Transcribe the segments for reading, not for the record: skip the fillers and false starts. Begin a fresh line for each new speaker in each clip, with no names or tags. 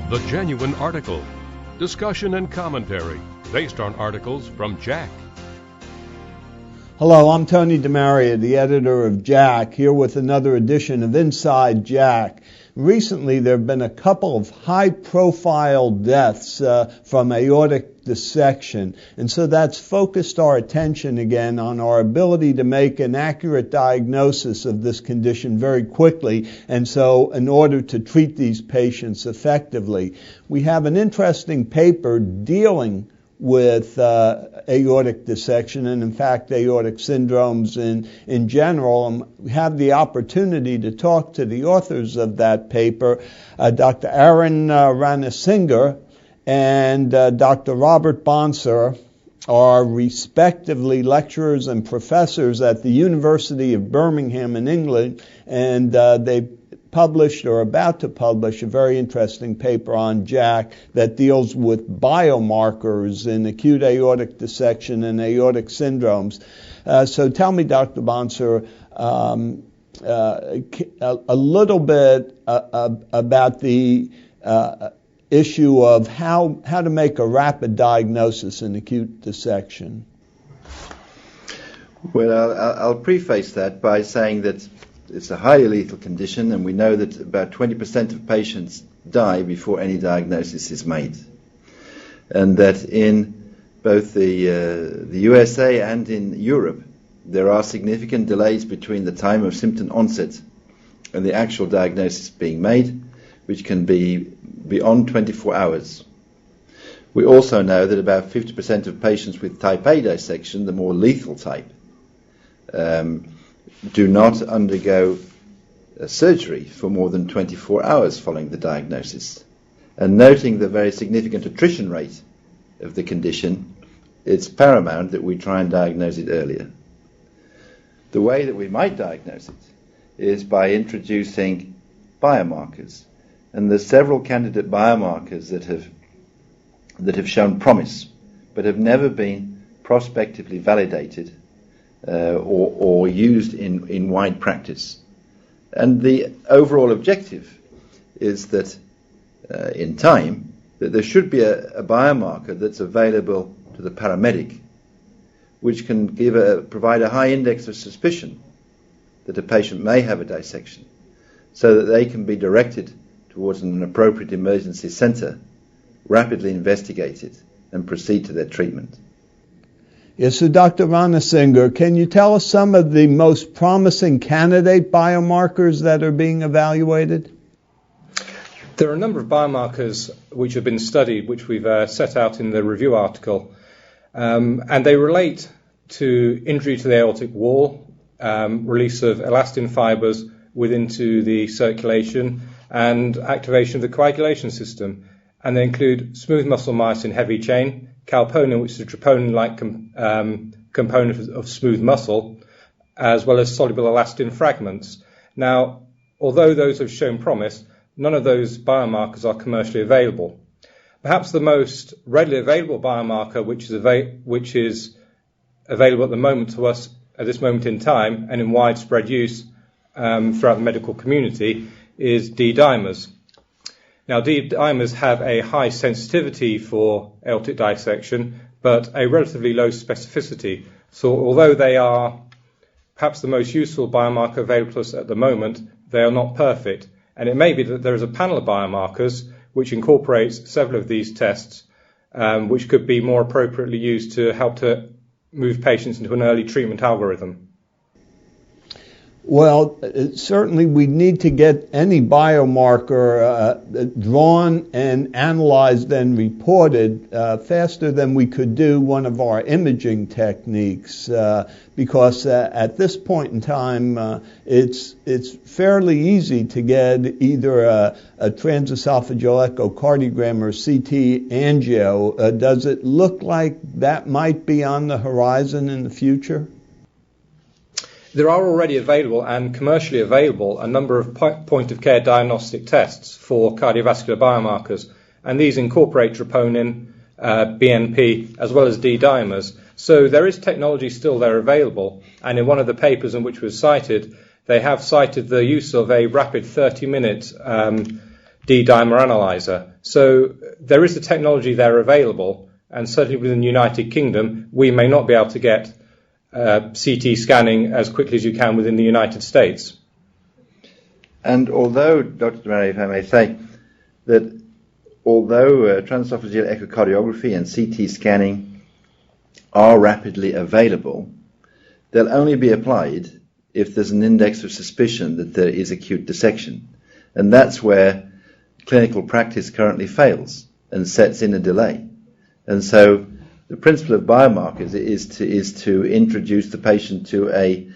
The Genuine Article. Discussion and commentary based on articles from JACC.
Hello, I'm Tony DeMaria, the editor of JACC, here with another edition of Inside JACC. Recently, there have been a couple of high-profile deaths from aortic dissection, and so that's focused our attention again on our ability to make an accurate diagnosis of this condition very quickly, and so in order to treat these patients effectively. We have an interesting paper dealing with aortic dissection and, in fact, aortic syndromes in general. And we have the opportunity to talk to the authors of that paper, Dr. Aaron Ranasinghe and Dr. Robert Bonser, are respectively lecturers and professors at the University of Birmingham in England, and they published or about to publish a very interesting paper on JACC that deals with biomarkers in acute aortic dissection and aortic syndromes. So tell me, Dr. Bonser, a little bit about the issue of how to make a rapid diagnosis in acute dissection.
Well, I'll preface that by saying that it's a highly lethal condition, and we know that about 20% of patients die before any diagnosis is made. And that in both the USA and in Europe, there are significant delays between the time of symptom onset and the actual diagnosis being made, which can be beyond 24 hours. We also know that about 50% of patients with type A dissection, the more lethal type, do not undergo surgery for more than 24 hours following the diagnosis. And noting the very significant attrition rate of the condition, it's paramount that we try and diagnose it earlier. The way that we might diagnose it is by introducing biomarkers. And there's several candidate biomarkers that have shown promise, but have never been prospectively validated or used in wide practice. And the overall objective is that in time that there should be a biomarker that's available to the paramedic, which can provide a high index of suspicion that a patient may have a dissection, so that they can be directed towards an appropriate emergency centre, rapidly investigated, and proceed to their treatment.
Yes, so Dr. Ranasinghe, can you tell us some of the most promising candidate biomarkers that are being evaluated?
There are a number of biomarkers which have been studied, which we've set out in the review article, and they relate to injury to the aortic wall, release of elastin fibers into the circulation, and activation of the coagulation system. And they include smooth muscle myosin heavy chain, calponin, which is a troponin-like component of smooth muscle, as well as soluble elastin fragments. Now, although those have shown promise, none of those biomarkers are commercially available. Perhaps the most readily available biomarker, which is available at the moment to us at this moment in time and in widespread use throughout the medical community, is D-dimers. Now, D-dimers have a high sensitivity for aortic dissection, but a relatively low specificity. So although they are perhaps the most useful biomarker available to us at the moment, they are not perfect. And it may be that there is a panel of biomarkers which incorporates several of these tests, which could be more appropriately used to help to move patients into an early treatment algorithm.
Well, certainly we need to get any biomarker drawn and analyzed and reported faster than we could do one of our imaging techniques, because at this point in time, it's fairly easy to get either a transesophageal echocardiogram or CT angio. Does it look like that might be on the horizon in the future?
There are already available and commercially available a number of point-of-care diagnostic tests for cardiovascular biomarkers, and these incorporate troponin, BNP, as well as D-dimers. So there is technology still there available, and in one of the papers in which was cited, they have cited the use of a rapid 30-minute D-dimer analyzer. So there is the technology there available, and certainly within the United Kingdom, we may not be able to get CT scanning as quickly as you can within the United States.
And although, Dr. DeMaria, if I may say, that although transesophageal echocardiography and CT scanning are rapidly available, they'll only be applied if there's an index of suspicion that there is acute dissection. And that's where clinical practice currently fails and sets in a delay. And so the principle of biomarkers is to introduce the patient to a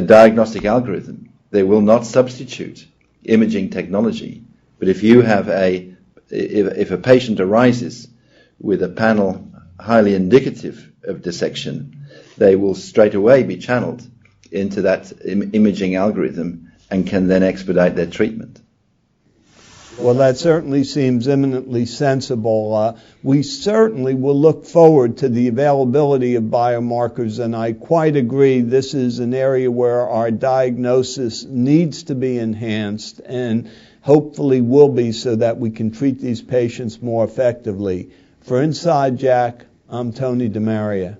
diagnostic algorithm. They will not substitute imaging technology. But if you have if a patient arises with a panel highly indicative of dissection, they will straight away be channeled into that imaging algorithm and can then expedite their treatment.
Well, that certainly seems eminently sensible. We certainly will look forward to the availability of biomarkers, and I quite agree this is an area where our diagnosis needs to be enhanced and hopefully will be, so that we can treat these patients more effectively. For Inside JACC, I'm Tony DeMaria.